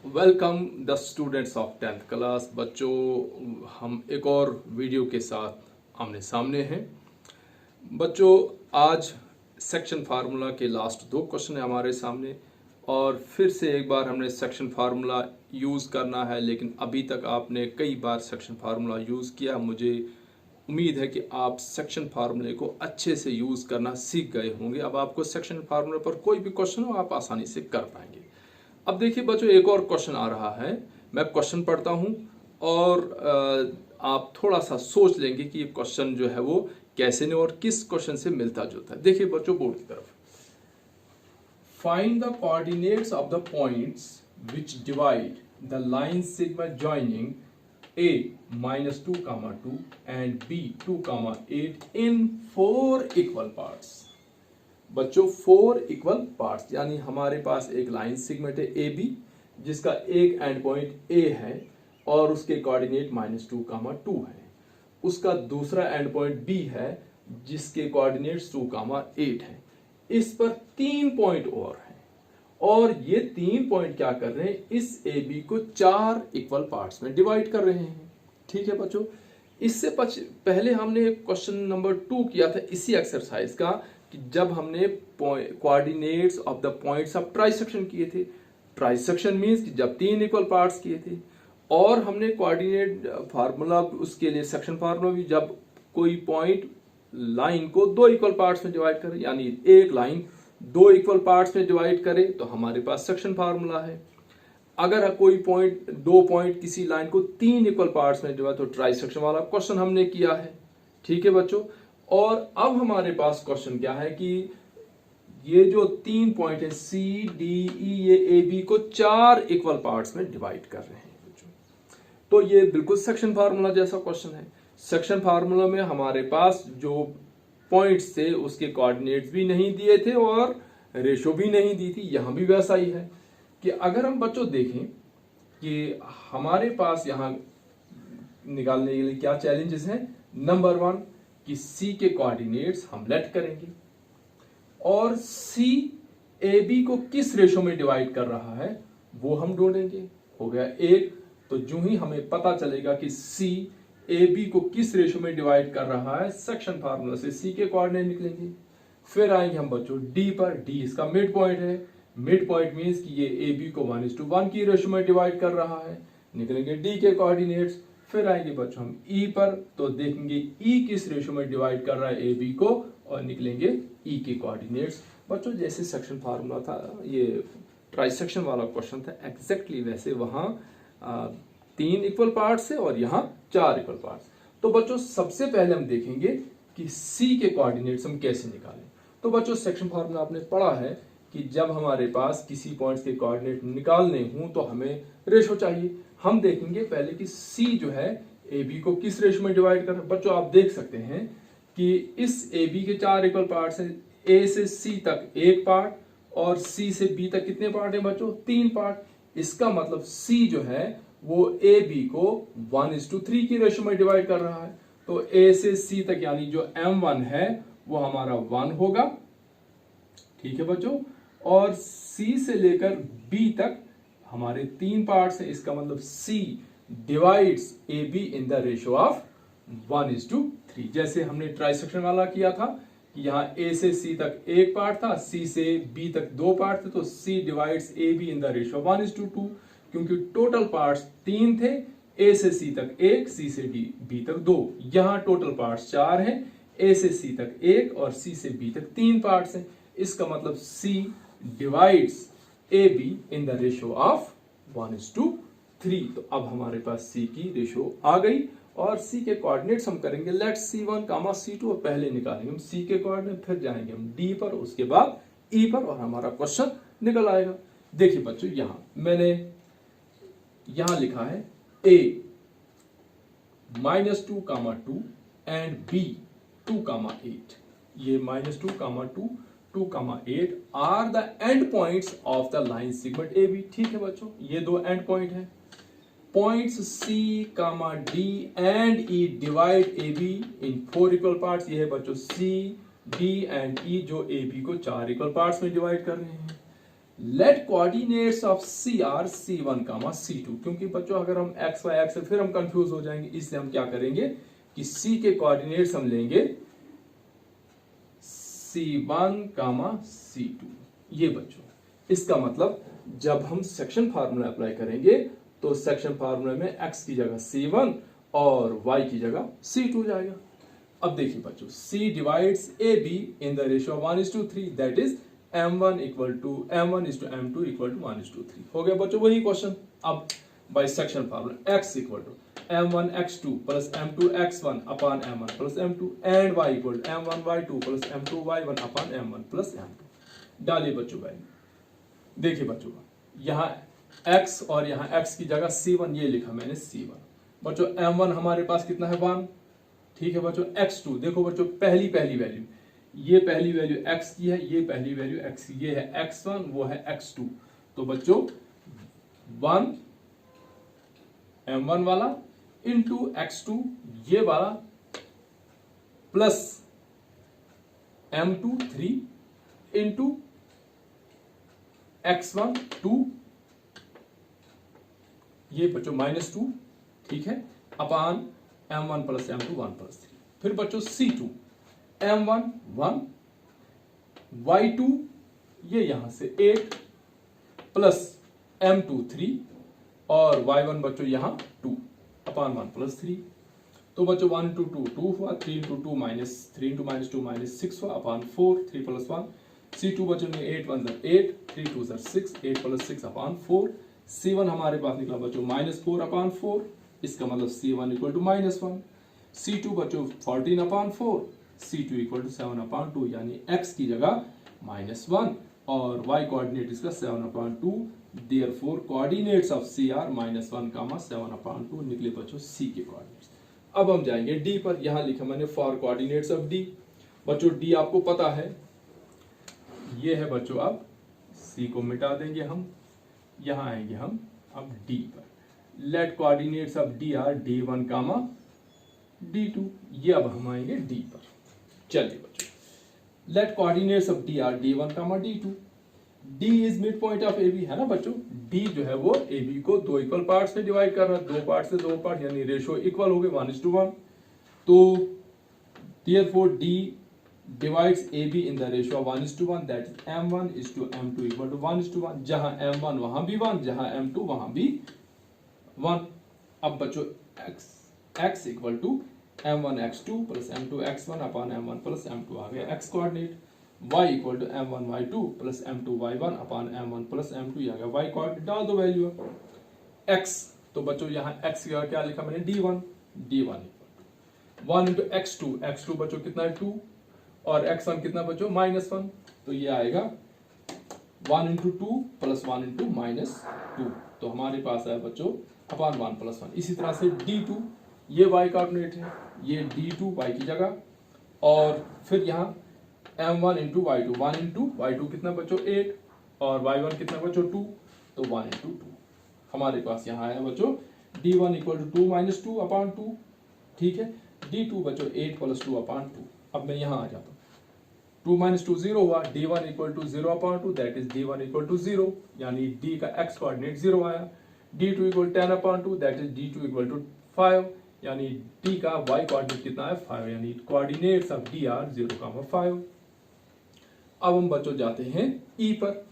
Welcome the students of 10th class. बच्चों, हम एक और वीडियो के साथ आमने सामने हैं। बच्चों, आज सेक्शन फार्मूला के लास्ट 2 क्वेश्चन है हमारे सामने और फिर से एक बार हमने सेक्शन फार्मूला यूज़ करना है, लेकिन अभी तक आपने कई बार सेक्शन फार्मूला यूज़ किया। मुझे उम्मीद है कि आप सेक्शन फार्मूले को अच्छे से यूज़ करना सीख गए होंगे। अब आपको सेक्शन फार्मूले पर कोई भी क्वेश्चन हो आप आसानी से कर पाएंगे। अब देखिए बच्चों, एक और क्वेश्चन आ रहा है। मैं क्वेश्चन पढ़ता हूं और आप थोड़ा सा सोच लेंगे कि ये क्वेश्चन जो है वो कैसे ने और किस क्वेश्चन से मिलता जुलता है। देखिए बच्चों, बोर्ड की तरफ, find the coordinates of the points which divide the line sigma joining a -2, 2 and b 2, 8 in 4 equal parts। बच्चों, 4 इक्वल पार्ट्स, यानी हमारे पास एक लाइन सेगमेंट है ए बी जिसका एक एंड पॉइंट ए है और उसके कोऑर्डिनेट -2, 2 है। उसका दूसरा एंड पॉइंट बी है जिसके कोऑर्डिनेट्स 2, 8 है। इस पर 3 पॉइंट और हैं और ये 3 पॉइंट क्या कर रहे हैं, इस ए बी को 4 इक्वल पार्ट्स में डिवाइड कर रहे हैं। ठीक है बच्चों, इससे पहले हमने क्वेश्चन नंबर 2 किया था इसी एक्सरसाइज का, कि जब हमने coordinates of the points of trisection किए थे। ट्राइसेक्शन मींस कि जब 3 इक्वल पार्ट्स किए थे, और हमने कोऑर्डिनेट फार्मूला उसके लिए सेक्शन फार्मूला भी, जब कोई पॉइंट लाइन को 2 इक्वल पार्ट्स में डिवाइड करे, यानी एक लाइन 2 इक्वल पार्ट्स में डिवाइड करे तो हमारे पास सेक्शन फार्मूला है। अगर कोई पॉइंट 2 पॉइंट किसी लाइन को 3 इक्वल पार्ट्स में डिवाइड, तो ट्राइसेक्शन वाला क्वेश्चन हमने किया है। ठीक है बच्चों, और अब हमारे पास क्वेश्चन क्या है कि ये जो 3 पॉइंट है सी डी ई, ये ए बी को 4 इक्वल पार्ट्स में डिवाइड कर रहे हैं बच्चों। तो ये बिल्कुल सेक्शन फार्मूला जैसा क्वेश्चन है। सेक्शन फार्मूला में हमारे पास जो पॉइंट्स थे उसके कोऑर्डिनेट्स भी नहीं दिए थे और रेशो भी नहीं दी थी। यहां भी वैसा ही है कि अगर हम बच्चों देखें कि हमारे पास यहां निकालने के लिए क्या चैलेंजेस हैं। नंबर 1 कि C के कोऑर्डिनेट्स हम लेट करेंगे और C ए बी को किस रेशो में डिवाइड कर रहा है वो हम ढूंढेंगे। हो गया एक। तो जो ही हमें पता चलेगा कि C ए बी को किस रेशो में डिवाइड कर रहा है, सेक्शन फार्मूला से C के कोऑर्डिनेट निकलेंगे। फिर आएंगे हम बच्चों D पर। D इसका मिड पॉइंट है। मिड पॉइंट मीन्स कि ये ए बी को 1:1 की रेशो में डिवाइड कर रहा है, निकलेंगे D के कोऑर्डिनेट्स। फिर आएंगे बच्चों हम E पर, तो देखेंगे E किस रेशो में डिवाइड कर रहा है ए बी को और निकलेंगे E के कोऑर्डिनेट्स। बच्चों, जैसे सेक्शन फार्मूला था, ये ट्राइसेक्शन वाला क्वेश्चन था, एग्जैक्टली वैसे वहां 3 इक्वल पार्ट्स है और यहाँ 4 इक्वल पार्ट्स। तो बच्चों, सबसे पहले हम देखेंगे कि C के कोऑर्डिनेट्स हम कैसे निकालें। तो बच्चों, सेक्शन फार्मूला आपने पढ़ा है कि जब हमारे पास किसी पॉइंट्स के कोऑर्डिनेट निकालने हों तो हमें रेशो चाहिए। हम देखेंगे पहले कि C जो है ए बी को किस रेशो में डिवाइड कर रहा है। बच्चों, आप देख सकते हैं कि इस ए बी के 4 इक्वल पार्ट्स हैं। ए से C तक 1 पार्ट और C से B तक कितने पार्ट हैं बच्चों, 3 पार्ट। इसका मतलब C जो है वो ए बी को 1:3 की रेशो में डिवाइड कर रहा है। तो A से C तक यानी जो M1 है वो हमारा 1 होगा। ठीक है बच्चों, और C से लेकर B तक हमारे 3 पार्ट्स हैं। इसका मतलब C divides A B in the ratio of 1:3। जैसे हमने ट्राइसेक्शन वाला किया था कि यहाँ A से C तक 1 पार्ट था, C से B तक 2 पार्ट थे, तो C divides A B in the ratio 1:2, क्योंकि टोटल पार्ट्स 3 थे। A से C तक 1, C से B तक 2। यहाँ टोटल पार्ट्स 4 हैं। A से C तक 1 और C से B तक 3 पार्ट्स हैं। इसका मतलब C divides A B in the ratio of 1:3। तो अब हमारे पास C की रेशो आ गई और C के कोऑर्डिनेट्स हम करेंगे लेट C1, C2 और पहले निकालेंगे हम C के कोऑर्डिनेट, फिर जाएंगे हम D पर, उसके बाद E पर और हमारा क्वेश्चन निकल आएगा। देखिए बच्चों, मैंने यहां लिखा है A -2, 2 एंड B 2, 8। ये -2, 2, 8 are the end points of the line segment A B. ठीक है बच्चों, ये 2 एंड पॉइंट है। Points C, D and E divide A B in 4 equal parts. ये है बच्चों C, D एंड E जो ए बी को 4 इक्वल पार्ट्स में डिवाइड कर रहे हैं। Let coordinates of C are C1 comma C2, क्योंकि बच्चों अगर हम x y एक्स फिर हम कंफ्यूज हो जाएंगे, इसलिए हम क्या करेंगे कि C के कोऑर्डिनेट्स हम लेंगे C1 कामा C2। ये बच्चों इसका मतलब जब हम सेक्शन फार्मूला अप्लाई करेंगे तो सेक्शन फार्मूला में x की जगह C1 और y की जगह C2 जाएगा। अब देखिए बच्चों, C divides AB in the ratio 1:3, that is M1 equal to M1 is to M2 equal to 1:3। हो गया बच्चों वही क्वेश्चन। अब by section formula x equal to M1 x2 plus M2 x1 upon M1 plus M2 and y equal to M1 y2 plus M2 y1 upon M1 plus M2। डालिए बच्चों value. देखिए बच्चों यहाँ x और यहाँ x की जगह C1 ये लिखा मैंने C1। बच्चों M1 हमारे पास कितना है 1, ठीक है बच्चों। x2 देखो बच्चों पहली वैल्यू, ये पहली वैल्यू x की है, ये पहली वैल्यू x की, ये है x1 वो है x2। तो बच्चों 1 M1 वाला इंटू x2 ये वाला प्लस M2 3 इंटू x1 2 ये बच्चों -2, ठीक है, अपान M1 प्लस M2 1 प्लस 3। फिर बच्चों C2 M1 1 y2 ये यहां से 8 प्लस M2 3 और y1 बच्चों यहां 2 अपान 1 प्लस 3। तो बच्चों 1 इंटू 2 2 हुआ, 3 इंटू 2 -3 इंटू -2 -6 हुआ अपान 4, 3 प्लस 1। C2 बच्चों में 8 1 8, 3 2 6, 8 प्लस 6 अपान 4। C1 हमारे पास निकला बच्चों -4 अपान 4, इसका मतलब C1 इक्वल टू -1। C2 बच्चों 14 अपान 4, C2 इक्वल टू 7 अपान 2, यानी x की जगह -1 और y कोऑर्डिनेट इसका 7 upon 2। Therefore coordinates of C are -1 comma 7 upon 2 निकले बच्चों C के कोऑर्डिनेट्स। अब हम जाएंगे D पर। यहां लिखा मैंने फॉर कोऑर्डिनेट्स ऑफ D। बच्चों D आपको पता है, ये है बच्चों। अब C को मिटा देंगे हम, यहां आएंगे हम अब D पर। Let coordinates of D are D1 comma D2। ये अब हम आएंगे D पर। चलिए बच्चों, let coordinates of D are D1 comma D2। D is mid point of AB है ना बच्चों। D जो है वो AB को दो इक्वल पार्ट्स में डिवाइड कर रहा है, दो पार्ट से दो पार्ट, यानी रेशियो इक्वल हो गए 1:1। तो therefore D divides AB in the ratio of 1:1, that is M1 is to M2 equal to 1:1। जहां M1 वहां भी 1, जहां M2 वहां भी 1। अब बच्चों x equal to M1 x2 plus M2 x1 upon M1 plus M2 आ गया x coordinate. y equal to M1 y2 plus M2 y1 upon M1 plus M2 आ गया y कोऑर्डिनेट। डाल दो वैल्यू x। तो बच्चों यहाँ x का क्या लिखा मैंने D1 equal to 1 into x2 बच्चों कितना है 2 और x1 कितना बच्चों -1। तो ये आएगा 1 इंटू 2 प्लस 1 इंटू -2। तो हमारे पास है बच्चों अपॉन 1 प्लस 1। इसी तरह से D2 ये y कोऑर्डिनेट है, ये D2 y की जगह। और फिर यहाँ M1 into y2, 1 into y2 कितना बच्चों 8 और y1 कितना बच्चों 2। तो 1 इंटू 2 हमारे पास यहाँ आया बच्चों D1 इक्वल टू 2 - 2 अपॉन 2, ठीक है। D2 बच्चों 8 प्लस 2 अपॉन 2। अब मैं यहाँ आ जाता हूँ, 2 - 2 0 हुआ, D1 equal to 0 upon 2, that is D1 equal to 0, यानी D का x कोऑर्डिनेट 0 आया। D2 equal 10 upon 2, that is D2 equal to 5, यानी D का y कोऑर्डिनेट कितना है 5, यानी कोऑर्डिनेट्स ऑफ D आर 0,5। अब हम बच्चों जाते हैं E पर।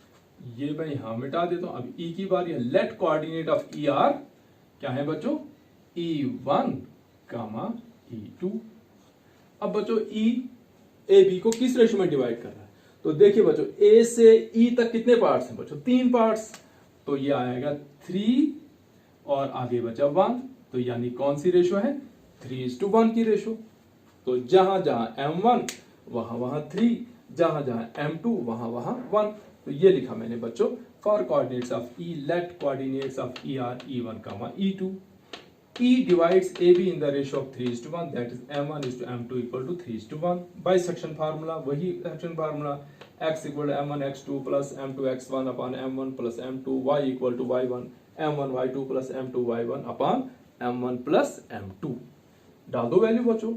ये मैं यहां मिटा देता हूं। अब E की बारी है। Let coordinate of E are क्या है बच्चों E1 कामा E2। अब बच्चों E ए बी को किस रेशियो में डिवाइड कर रहा है? तो देखिए बच्चों ए से ई तक कितने पार्ट्स हैं बच्चों 3 पार्ट्स। तो ये आएगा 3 और आगे बचा 1। तो यानी कौन सी रेशियो है 3:1 की रेशियो। तो जहां जहां M1 वहां 3, जहां जहां M2 वहां 1। तो ये लिखा मैंने बच्चों for coordinates of E let coordinates of E are E1 comma E2। E divides AB in the ratio of 3:1, that is M1 is to M2 equal to 3:1। Bisection formula वही section formula, x equal to M1 x2 plus M2 x1 upon M1 plus M2, y equal to y1 M1 y2 plus M2 y1 upon M1 plus M2। डाल दो value बच्चों।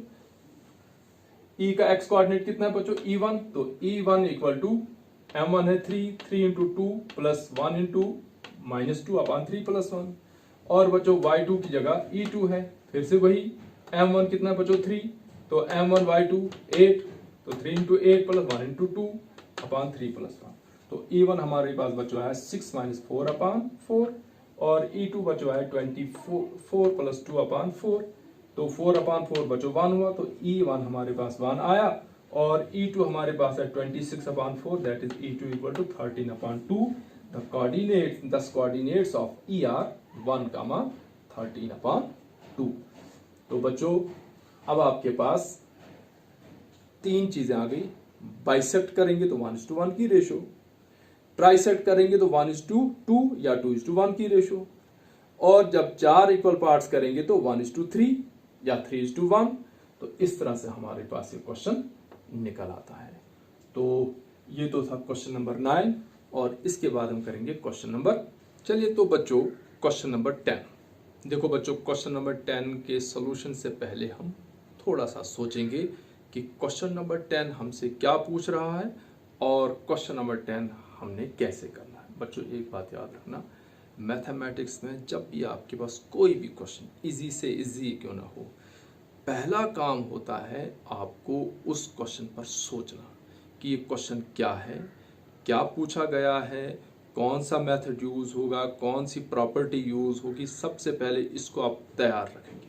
E का x coordinate कितना है बच्चों E1, तो E1 equal to m1 है 3 into 2 plus 1 into -2/3 plus 1। और बच्चों y2 की जगह e2 है, फिर से वही m1 कितना बच्चों 3, तो m1 y2 8, तो 3 इंटू 8 प्लस 1 इंटू 2/3 प्लस 1। तो e1 हमारे पास बच्चों है 6 - 4/4 और e2 बच्चों है 24 प्लस 2/4, तो 4/4 बच्चों 1 हुआ, तो e1 हमारे पास 1 आया और e2 हमारे पास है 26/4, that is e2 equal to 13/2। The coordinates of E are 1, 13/2। तो बच्चों अब आपके पास तीन चीजें आ गई। बाइसेक्ट करेंगे तो 1:1 की रेशो, ट्राइसेक्ट करेंगे तो 1:2 या 2:1 की रेशो, और जब 4 इक्वल पार्ट्स करेंगे तो 1:3 या 3:1। तो इस तरह से हमारे पास ये क्वेश्चन निकल आता है। तो ये तो था क्वेश्चन नंबर 9 और इसके बाद हम करेंगे क्वेश्चन नंबर, चलिए तो बच्चों क्वेश्चन नंबर 10। देखो बच्चों क्वेश्चन नंबर 10 के सॉल्यूशन से पहले हम थोड़ा सा सोचेंगे कि क्वेश्चन नंबर 10 हमसे क्या पूछ रहा है और क्वेश्चन नंबर 10 हमने कैसे करना है। बच्चों एक बात याद रखना, मैथमेटिक्स में जब भी आपके पास कोई भी क्वेश्चन इजी से इजी क्यों ना हो, पहला काम होता है आपको उस क्वेश्चन पर सोचना कि ये क्वेश्चन क्या है, क्या पूछा गया है, कौन सा मेथड यूज होगा, कौन सी प्रॉपर्टी यूज होगी। सबसे पहले इसको आप तैयार रखेंगे,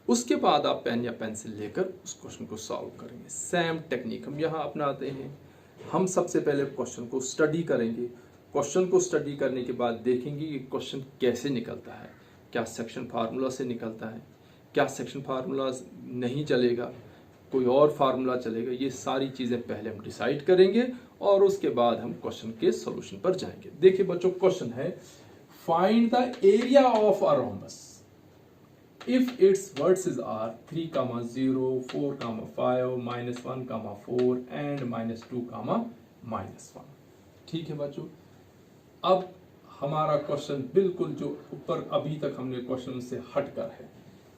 उसके बाद आप पेन या पेंसिल लेकर उस क्वेश्चन को सॉल्व करेंगे। सेम टेक्निक हम यहाँ अपनाते हैं। हम सबसे पहले क्वेश्चन को स्टडी करेंगे, क्वेश्चन को स्टडी करने के बाद देखेंगे कि क्वेश्चन कैसे निकलता है, क्या सेक्शन फार्मूला से निकलता है, क्या सेक्शन फार्मूला नहीं चलेगा, कोई और फार्मूला चलेगा। ये सारी चीजें पहले हम डिसाइड करेंगे और उसके बाद हम क्वेश्चन के सॉल्यूशन पर जाएंगे। देखिए बच्चों क्वेश्चन है, find the area of a rhombus if its vertices are 3, 0, 4, 5, -1, 4 and -2, -1। ठीक है बच्चों, अब हमारा क्वेश्चन बिल्कुल जो ऊपर अभी तक हमने क्वेश्चन से हटकर है।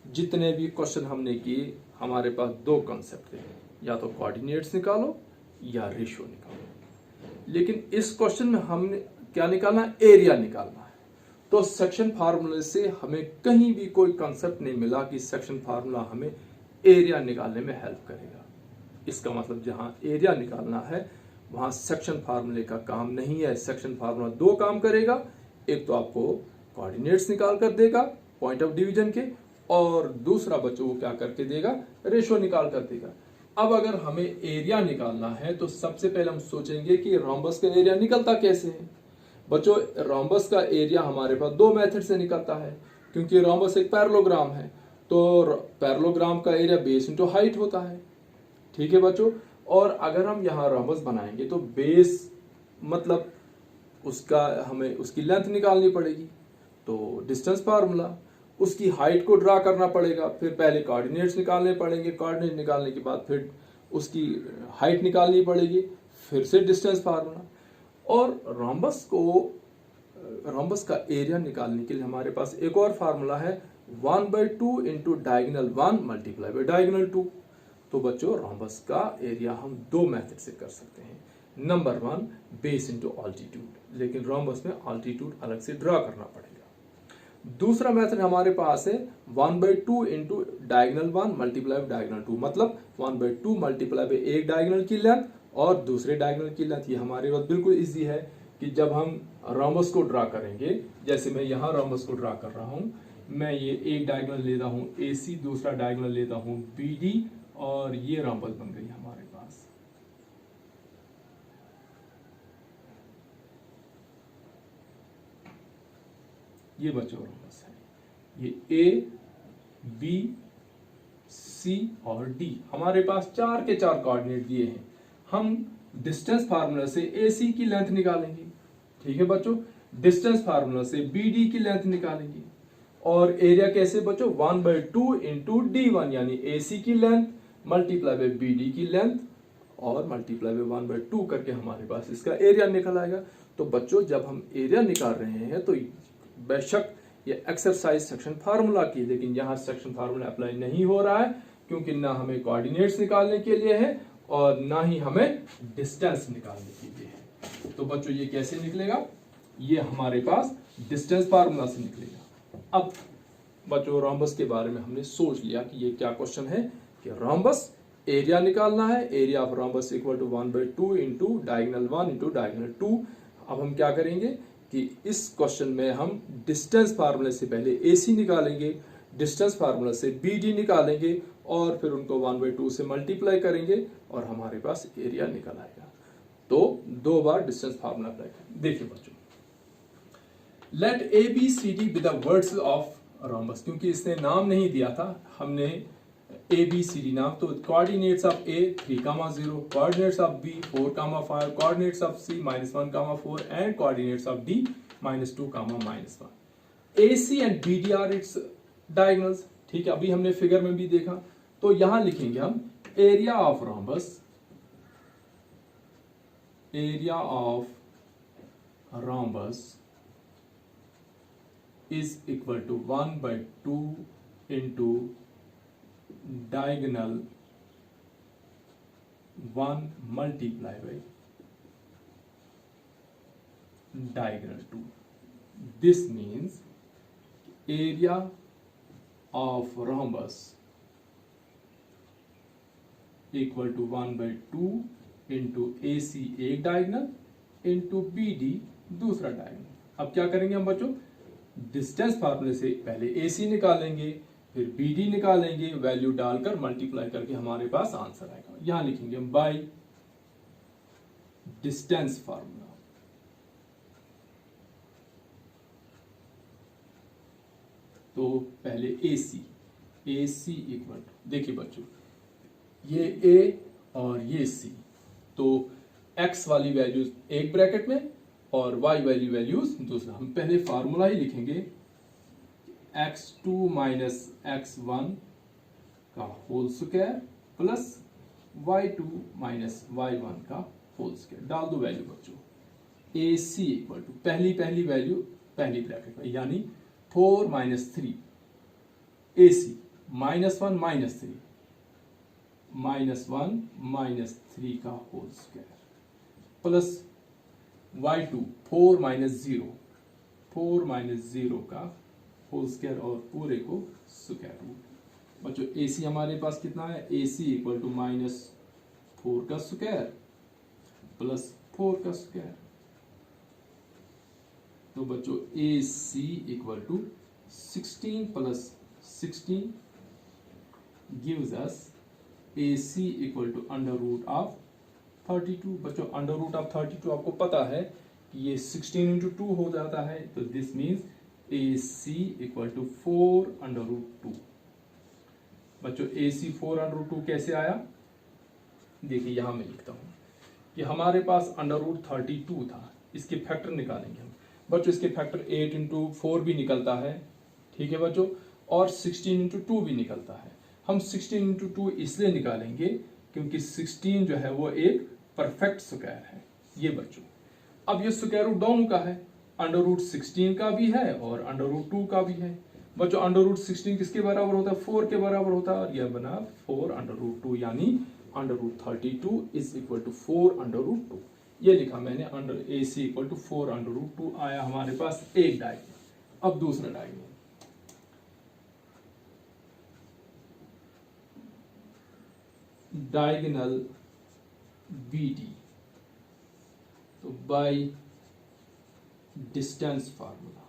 जितने भी क्वेश्चन हमने किए हमारे पास दो कंसेप्ट थे, या तो कोऑर्डिनेट्स निकालो या रेशियो निकालो। लेकिन इस क्वेश्चन में हमने क्या निकालना है, एरिया निकालना है। तो सेक्शन फार्मूले से हमें कहीं भी कोई कंसेप्ट नहीं मिला कि सेक्शन फार्मूला हमें एरिया निकालने में हेल्प करेगा। इसका मतलब जहां एरिया निकालना है वहां सेक्शन फार्मूले का काम नहीं है। सेक्शन फार्मूला दो काम करेगा, एक तो आपको कोऑर्डिनेट्स निकाल कर देगा पॉइंट ऑफ डिवीजन के, और दूसरा बच्चों को क्या करके देगा, रेशियो निकाल कर देगा। अब अगर हमें एरिया निकालना है तो सबसे पहले हम सोचेंगे कि रोम्बस का एरिया निकलता कैसे है। बच्चों रोम्बस का एरिया हमारे पास दो मेथड से निकलता है, क्योंकि रोम्बस एक पैरेललोग्राम है, तो पैरेललोग्राम का एरिया बेस इंटू हाइट होता है। ठीक है बच्चों, और अगर हम यहाँ रोम्बस बनाएंगे तो बेस मतलब उसका हमें उसकी लेंथ निकालनी पड़ेगी, तो डिस्टेंस फार्मूला, उसकी हाइट को ड्रा करना पड़ेगा, फिर पहले कोऑर्डिनेट्स निकालने पड़ेंगे, कोऑर्डिनेट निकालने के बाद फिर उसकी हाइट निकालनी पड़ेगी, फिर से डिस्टेंस फार्मूला। और रोम्बस का एरिया निकालने के लिए हमारे पास एक और फार्मूला है, 1/2 into diagonal 1 multiply by diagonal 2। तो बच्चों रोम्बस का एरिया हम दो मेथड से कर सकते हैं। नंबर 1 बेस इंटू ऑल्टीट्यूड, लेकिन रोम्बस में ऑल्टीट्यूड अलग से ड्रा करना पड़ेगा। दूसरा मेथड हमारे पास है 1/2 into diagonal 1 multiply by diagonal 2, मतलब 1/2 मल्टीप्लाई बाय एक डायगोनल की लेंथ और दूसरे डायगोनल की लेंथ। ये हमारे पास बिल्कुल इजी है कि जब हम रोम्बस को ड्रा करेंगे, जैसे मैं यहाँ रोम्बस को ड्रा कर रहा हूँ, मैं ये एक डायगोनल लेता हूँ AC, दूसरा डायगोनल लेता हूँ BD, और ये रोम्बस बन गई हमारे पास। ये बच्चों रोम्बस है, ये A, B, C और D। हमारे पास 4 के 4 कोऑर्डिनेट दिए हैं। हम डिस्टेंस फार्मूला से AC की लेंथ निकालेंगे। ठीक है बच्चों, डिस्टेंस फार्मूला से BD की लेंथ निकालेंगे। और एरिया कैसे बच्चों, 1/2 इंटू D1, यानी AC की लेंथ मल्टीप्लाई बाय BD की लेंथ और मल्टीप्लाई बाय 1/2 करके हमारे पास इसका एरिया निकल आएगा। तो बच्चों जब हम एरिया निकाल रहे हैं तो बेशक ये एक्सरसाइज सेक्शन फार्मूला की, लेकिन यहाँ सेक्शन फार्मूला अप्लाई नहीं हो रहा है, क्योंकि ना हमें कोऑर्डिनेट्स निकालने के लिए है और ना ही हमें डिस्टेंस निकालने के लिए है। तो बच्चों ये कैसे निकलेगा, ये हमारे पास डिस्टेंस फार्मूला से निकलेगा। अब बच्चों रोम्बस के बारे में हमने सोच लिया कि ये क्या क्वेश्चन है कि रोम्बस एरिया निकालना है, area of rhombus equal to 1/2 into diagonal 1 into diagonal 2। अब हम क्या करेंगे कि इस क्वेश्चन में हम डिस्टेंस फार्मूले से पहले AC निकालेंगे, डिस्टेंस फार्मूला से BD निकालेंगे और फिर उनको 1/2 से मल्टीप्लाई करेंगे और हमारे पास एरिया निकल आएगा। तो 2 बार डिस्टेंस फार्मूला अप्लाई करें। देखिए बच्चों, let ABCD with the words of rhombus, क्योंकि इसने नाम नहीं दिया था, हमने ABCD नाम, तो coordinates of A 3,0, coordinates of B 4,5, coordinates of C -1,4 and coordinates of D -2, -1। AC and BD are its diagonals. ठीक है, अभी हमने फिगर में भी देखा। तो यहां लिखेंगे हम area of rhombus, area of rhombus is equal to 1/2 into diagonal 1 multiply by diagonal 2. This means area of rhombus equal to 1/2 into AC एक डायगोनल इंटू BD दूसरा डायगोनल। अब क्या करेंगे हम बच्चों, डिस्टेंस फार्मूले से पहले AC निकालेंगे, फिर BD निकालेंगे, वैल्यू डालकर मल्टीप्लाई करके हमारे पास आंसर आएगा। यहां लिखेंगे हम बाय डिस्टेंस फार्मूला। तो पहले AC इक्वल टू, देखिए बच्चों ये A और ये C, तो X वाली वैल्यूज एक ब्रैकेट में और y वाली वैल्यूज दूसरा। हम पहले फार्मूला ही लिखेंगे, x2 माइनस x1 का whole square plus y2 minus y1 का होल स्क्वायर। डाल दो वैल्यू बच्चों। AC इक्वल टू पहली वैल्यू पहली ब्रैकेट में, यानी 4 माइनस 3 AC -1 -3 -1 -3 का whole square plus y2 4 minus 0 का होल स्क्वायर और पूरे को स्क्वायर रूट। बच्चों AC हमारे पास कितना है, AC इक्वल टू -4 का स्क्वायर प्लस 4 का स्क्वायर। तो बच्चों AC equal to 16 plus 16 gives us AC equal to under root of 32। बच्चों अंडर रूट ऑफ 32 आपको पता है कि ये 16 इंटू 2 हो जाता है, तो this means AC equal to 4 under root 2। बच्चों AC 4 अंडर रूट 2 कैसे आया, देखिए यहां मैं लिखता हूं कि हमारे पास अंडर रूट 32 था, इसके फैक्टर निकालेंगे हम। बच्चों इसके फैक्टर 8 इंटू 4 भी निकलता है, ठीक है बच्चों, और 16 इंटू 2 भी निकलता है। हम 16 इंटू 2 इसलिए निकालेंगे क्योंकि 16 जो है वो एक परफेक्ट स्क्वायर है। ये बच्चों अब ये स्क्वायर रूट दोनों का है, अंडर रूट 16 का भी है और अंडर रूट 2 का भी है। बच्चों अंडर रूट 16 किसके बराबर होता है, 4 के बराबर होता है, और यह बना 4 अंडर रूट 2, यानी under root 32 is equal to 4 under root 2। ये लिखा मैंने, under AC equal to 4 under root 2 आया हमारे पास एक डायगोनल। अब दूसरा डायगोनल, डायगोनल BD, तो by distance formula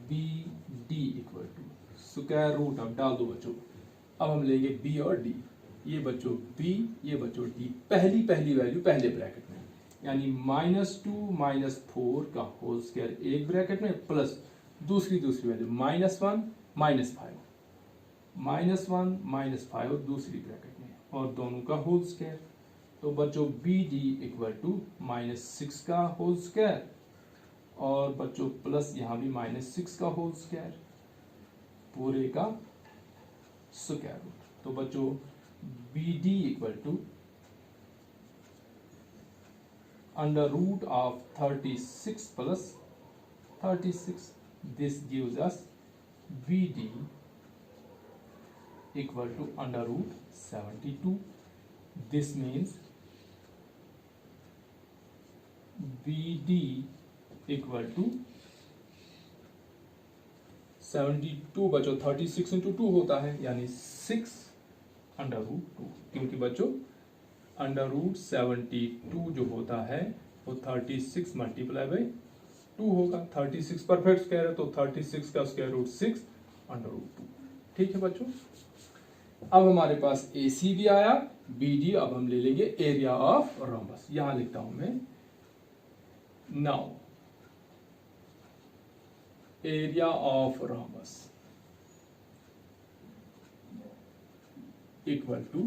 BD equal to square root, अब डाल दो बच्चों। अब हम लेंगे B और D, ये बच्चों B, ये बच्चों D। पहली वैल्यू पहले ब्रैकेट में, यानी -2 -4 का होल स्क्वायर एक ब्रैकेट में प्लस दूसरी वैल्यू -1 -5 दूसरी ब्रैकेट में, और दोनों का होल स्क्वायर। तो बच्चों BD इक्वल टू -6 का होल स्क्वायर और बच्चों प्लस यहां भी -6 का होल स्क्वायर पूरे का स्क्वायर रूट। तो बच्चों BD equal to under root of 36 plus 36। This gives us BD equal to under root 72. This means BD equal to 72 बच्चों 36 इंटू 2 होता है, यानी 6 अंडर रूट 2, क्योंकि बच्चों अंडर रूट 72 जो होता है वो 36 मल्टीप्लाई बाई 2 होगा। 36 परफेक्ट स्क्वायर है तो 36 का स्क्वायर रूट 6 अंडर रूट 2। ठीक है बच्चों, अब हमारे पास AC भी आया, BD अब हम ले लेंगे एरिया ऑफ रोम्बस। यहां लिखता हूं मैं, now area of rhombus equal to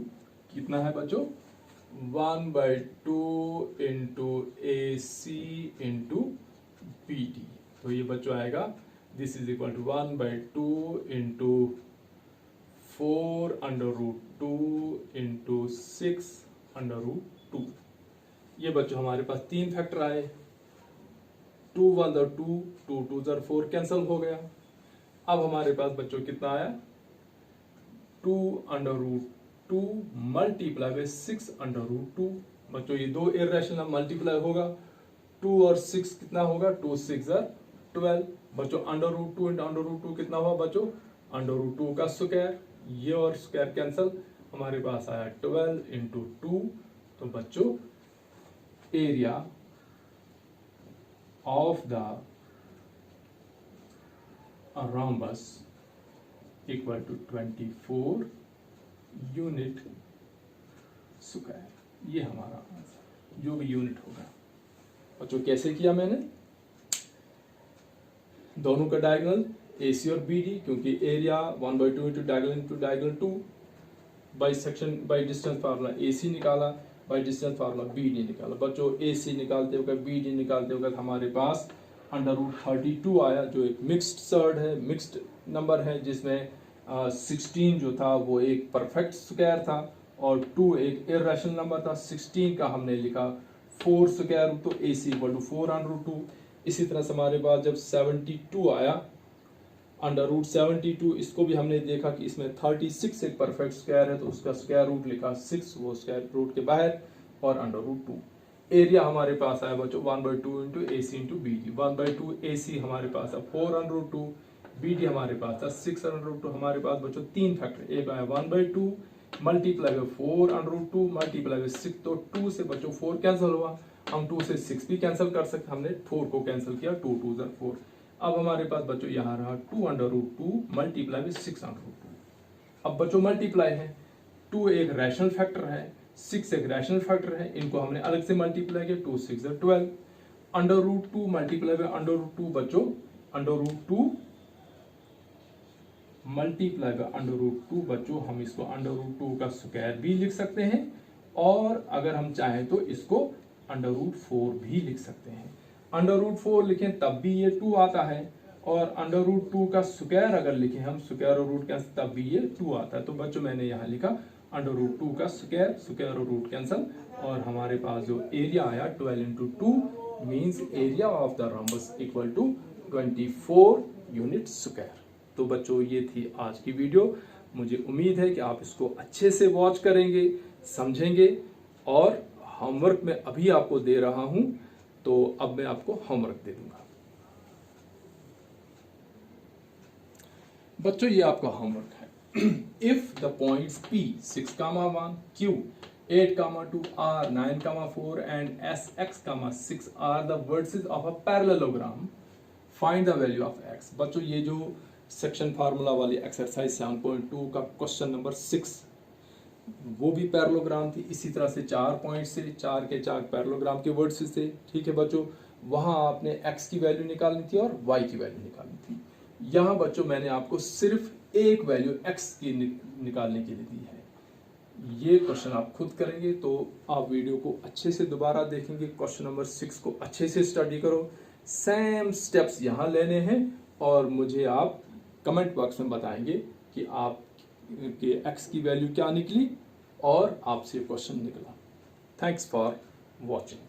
कितना है बच्चों, 1/2 इंटू AC इंटू BD। तो ये बच्चों आएगा, this is equal to 1/2 into 4 under root 2 into 6 under root 2। ये बच्चों हमारे पास तीन फैक्टर आए, 2 1 2, 2 2 4 कैंसिल हो गया। अब हमारे पास बच्चों कितना आया, 2 under root 2 multiply by 6 under root 2। बच्चों ये दो इरेशनल मल्टीप्लाई होगा, 2 और 6 कितना होगा, 2 6 12। बच्चों under root 2 into under root 2 कितना हुआ बच्चों, अंडर रूट 2 का स्क्वायर, ये और स्क्वायर कैंसिल, हमारे पास आया 12 इंटू 2। तो बच्चों area of the rhombus equal to 24 unit square. ये हमारा आंसर, जो भी यूनिट होगा। बच्चों कैसे किया मैंने, दोनों का डायगोनल AC और BD, क्योंकि area 1/2 into diagonal 2, by section by distance formula AC निकाला, बाई डिस्टेंस फार्मूला BD निकाला। बच्चों AC निकालते वक्त BD निकालते वक्त हमारे पास अंडर रूट 32 आया, जो एक मिक्स्ड सर्ड है, मिक्स्ड नंबर है, जिसमें 16 जो था वो एक परफेक्ट स्क्वायर था और 2 एक इरेशनल नंबर था। 16 का हमने लिखा 4 स्क्वायर रूट, तो AC equal to 4 under root 2। इसी तरह से हमारे पास जब 72 आया, अंडर रूट 72, इसको भी हमने देखा कि इसमें 36 एक परफेक्ट स्क्वायर है, तो उसका स्क्वायर रूट लिखा 6, वो स्क्वायर रूट के बाहर, और अंडर रूट 2। एरिया हमारे पास आया बच्चों 1/2 into AC into BD। 1/2 AC हमारे पास है 4 अंडर रूट 2, BD हमारे पास है 6 अंडर रूट 2। हमारे पास बच्चों तीन फैक्टर, एक आया 1/2 multiply by 4 under root 2 multiply by 6, तो 2 से बच्चों 4 कैंसिल हुआ, हम 2 से 6 भी कैंसिल कर सकते, हमने 4 को कैंसिल किया, 2 2 4। अब हमारे पास बच्चों यहाँ रहा 2 under root 2 multiply by 6 under root 2। अब बच्चों मल्टीप्लाई है, 2 एक रैशनल फैक्टर है, 6 एक रैशनल फैक्टर है, इनको हमने अलग से मल्टीप्लाई किया, 2 6 12। Under root 2 multiply by under root 2 बच्चों, under root 2 multiply by under root 2 बच्चों, हम इसको अंडर रूट 2 का स्क्वायर भी लिख सकते हैं, और अगर हम चाहें तो इसको अंडर रूट 4 भी लिख सकते हैं। अंडर रूट 4 लिखें तब भी ये 2 आता है, और अंडर रूट 2 का स्क्वायर अगर लिखें हम, स्क्वायर और रूट कैंसिल, तब भी ये 2 आता है। तो बच्चों मैंने यहाँ लिखा अंडर रूट 2 का स्क्वायर, स्क्वायर और रूट कैंसिल, और हमारे पास जो एरिया आया 12 into 2 means area of the rhombus equal to 24 unit square. तो बच्चों ये थी आज की वीडियो, मुझे उम्मीद है कि आप इसको अच्छे से वॉच करेंगे, समझेंगे, और होमवर्क में अभी आपको दे रहा हूं, तो अब मैं आपको होमवर्क दे दूंगा। बच्चों ये आपका होमवर्क है। If the points P 6,1, Q 8,2, R 9,4 and SX, 6 are the vertices of a parallelogram, find the value of X। बच्चों ये जो सेक्शन फार्मूला वाली एक्सरसाइज 7.2 का क्वेश्चन नंबर 6, वो भी पैरेललोग्राम थी। इसी तरह से 4 पॉइंट से 4 के 4 पैरेललोग्राम के वर्ड्स थे। ठीक है बच्चों, वहां आपने x की वैल्यू निकालनी थी और y की वैल्यू निकालनी थी। यहाँ बच्चों मैंने आपको सिर्फ एक वैल्यू x की निकालने के लिए दी है। ये क्वेश्चन आप खुद करेंगे, तो आप वीडियो को अच्छे से दोबारा देखेंगे, क्वेश्चन नंबर 6 को अच्छे से स्टडी करो, सेम स्टेप्स यहाँ लेने हैं, और मुझे आप कमेंट बॉक्स में बताएंगे कि आप कि x की वैल्यू क्या निकली और आपसे क्वेश्चन निकला। Thanks for watching.